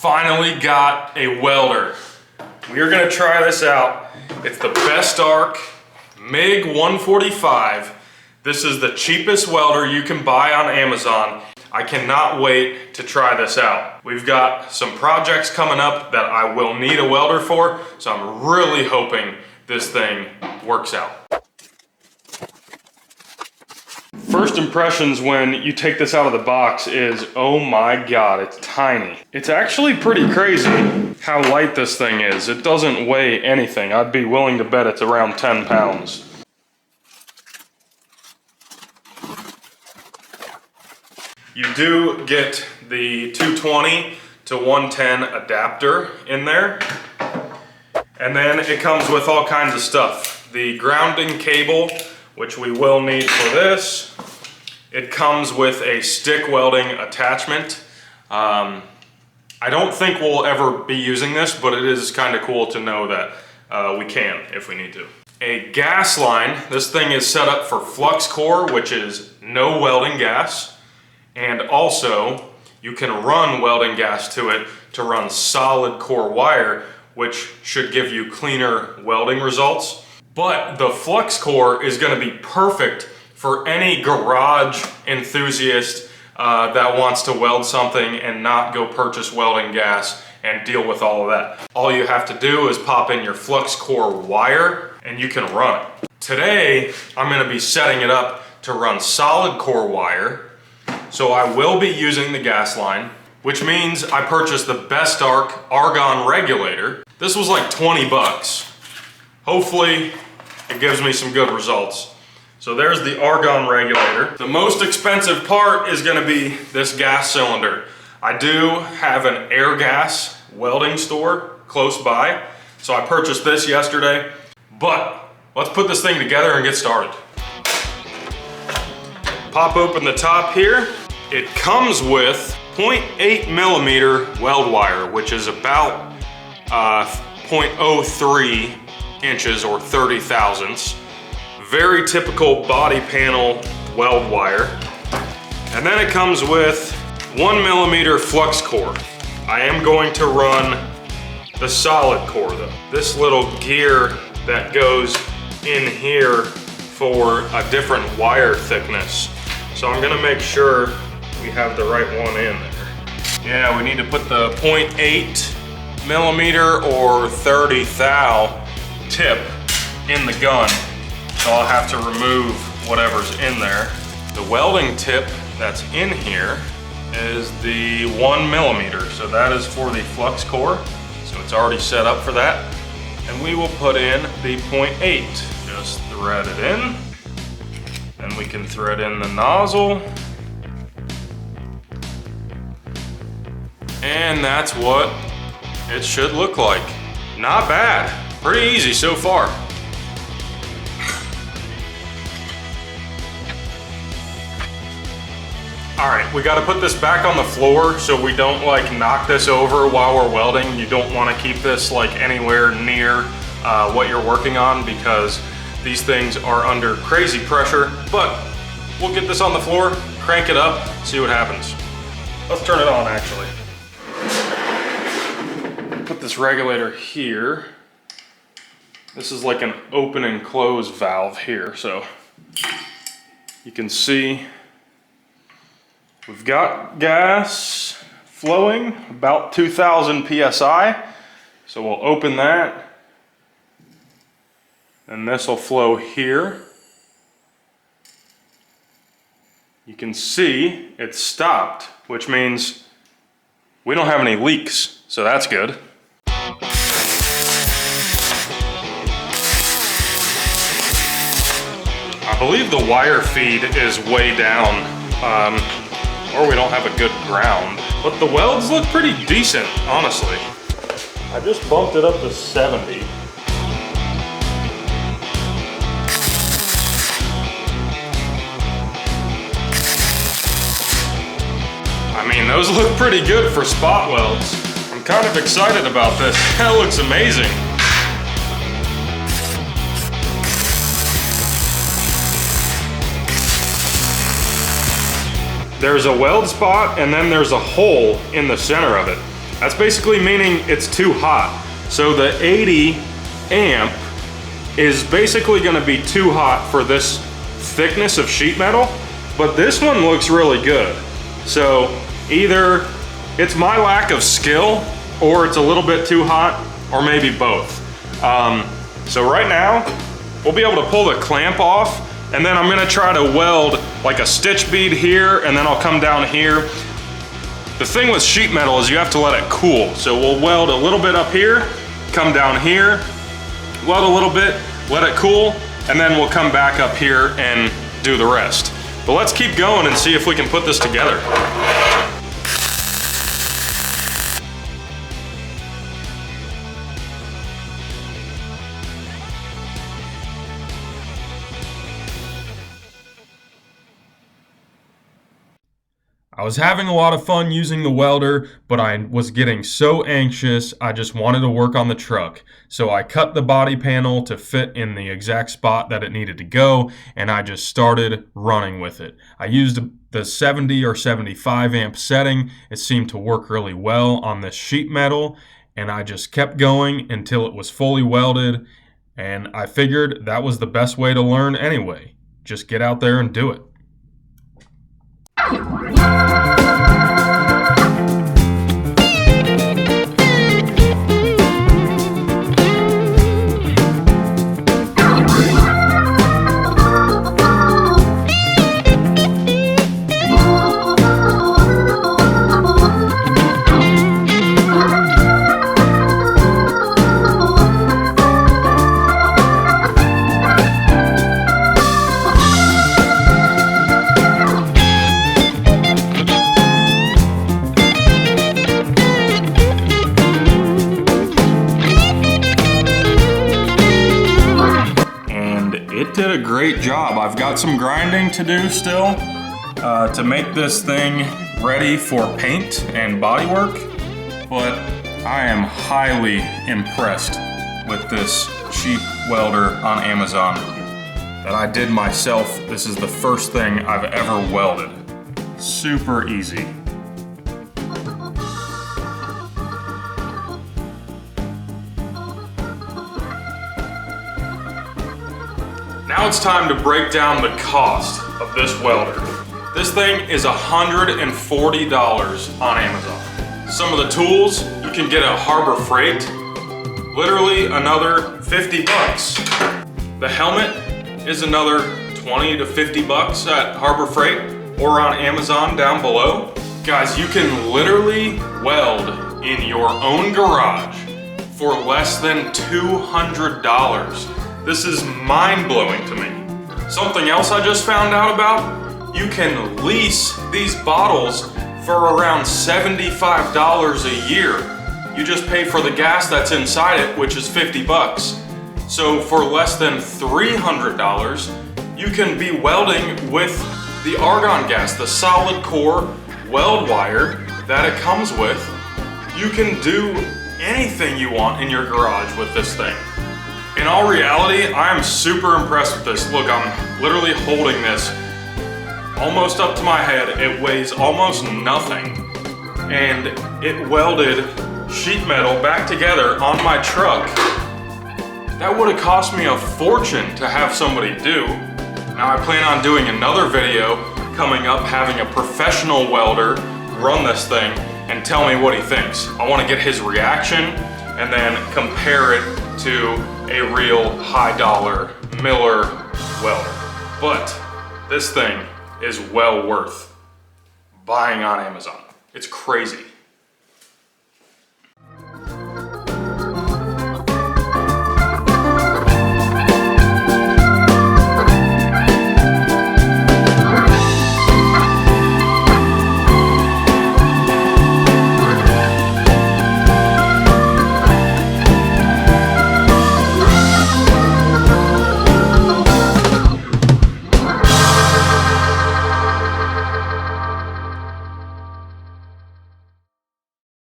Finally got a welder. We are gonna try this out. It's the Best Arc MIG 145. This is the cheapest welder you can buy on Amazon. I cannot wait to try this out. We've got some projects coming up that I will need a welder for, so I'm really hoping this thing works out. First impressions when you take this out of the box is, oh my God, it's tiny. It's actually pretty crazy how light this thing is. It doesn't weigh anything. I'd be willing to bet it's around 10 pounds. You do get the 220 to 110 adapter in there. And then it comes with all kinds of stuff. The grounding cable, which we will need for this. It comes with a stick welding attachment. I don't think we'll ever be using this, but it is kind of cool to know that we can if we need to. A gas line. This thing is set up for flux core, which is no welding gas. And also, you can run welding gas to it to run solid core wire, which should give you cleaner welding results. But the flux core is going to be perfect for any garage enthusiast that wants to weld something and not go purchase welding gas and deal with all of that. All you have to do is pop in your flux core wire and you can run it. Today, I'm going to be setting it up to run solid core wire. So I will be using the gas line, which means I purchased the Best Arc argon regulator. This was like 20 bucks. Hopefully it gives me some good results. So there's the argon regulator. The most expensive part is gonna be this gas cylinder. I do have an air gas welding store close by, so I purchased this yesterday. But let's put this thing together and get started. Pop open the top here. It comes with 0.8 millimeter weld wire, which is about 0.03 inches or 30 thousandths. Very typical body panel weld wire. And then it comes with 1 millimeter flux core. I am going to run the solid core though. This little gear that goes in here for a different wire thickness. So I'm gonna make sure we have the right one in there. Yeah, we need to put the 0.8 millimeter or 30 thou tip in the gun. So I'll have to remove whatever's in there. The welding tip that's in here is the 1 millimeter. So that is for the flux core. So it's already set up for that. And we will put in the 0.8. Just thread it in. Then we can thread in the nozzle. And that's what it should look like. Not bad. Pretty easy so far. All right, we gotta put this back on the floor so we don't like knock this over while we're welding. You don't wanna keep this like anywhere near what you're working on because these things are under crazy pressure, but we'll get this on the floor, crank it up, see what happens. Let's turn it on actually. Put this regulator here. This is like an open and close valve here, so you can see we've got gas flowing about 2000 PSI. So we'll open that and this will flow here. You can see it stopped, which means we don't have any leaks, so that's good. I believe the wire feed is way down, or we don't have a good ground. But the welds look pretty decent, honestly. I just bumped it up to 70. I mean, those look pretty good for spot welds. I'm kind of excited about this. That looks amazing. There's a weld spot and then there's a hole in the center of it. That's basically meaning it's too hot. So the 80 amp is basically gonna be too hot for this thickness of sheet metal, but this one looks really good. So either it's my lack of skill, or it's a little bit too hot, or maybe both. So right now, we'll be able to pull the clamp off, and then I'm gonna try to weld like a stitch bead here, and then I'll come down here. The thing with sheet metal is you have to let it cool. So we'll weld a little bit up here, come down here, weld a little bit, let it cool, and then we'll come back up here and do the rest. But let's keep going and see if we can put this together. I was having a lot of fun using the welder, but I was getting so anxious, I just wanted to work on the truck. So I cut the body panel to fit in the exact spot that it needed to go, and I just started running with it. I used the 70 or 75 amp setting. It seemed to work really well on this sheet metal, and I just kept going until it was fully welded, and I figured that was the best way to learn anyway. Just get out there and do it. It did a great job. I've got some grinding to do still to make this thing ready for paint and bodywork, but I am highly impressed with this cheap welder on Amazon that I did myself. This is the first thing I've ever welded. Super easy. Now it's time to break down the cost of this welder. This thing is $140 on Amazon. Some of the tools you can get at Harbor Freight, literally another 50 bucks. The helmet is another 20 to 50 bucks at Harbor Freight or on Amazon down below. Guys, you can literally weld in your own garage for less than $200. This is mind-blowing to me. Something else I just found out about, you can lease these bottles for around $75 a year. You just pay for the gas that's inside it, which is 50 bucks. So for less than $300, you can be welding with the argon gas, the solid core weld wire that it comes with. You can do anything you want in your garage with this thing. In all reality, I am super impressed with this. Look, I'm literally holding this almost up to my head. It weighs almost nothing. And it welded sheet metal back together on my truck. That would have cost me a fortune to have somebody do. Now I plan on doing another video coming up, having a professional welder run this thing and tell me what he thinks. I want to get his reaction and then compare it to a real high dollar Miller welder. But this thing is well worth buying on Amazon. It's crazy.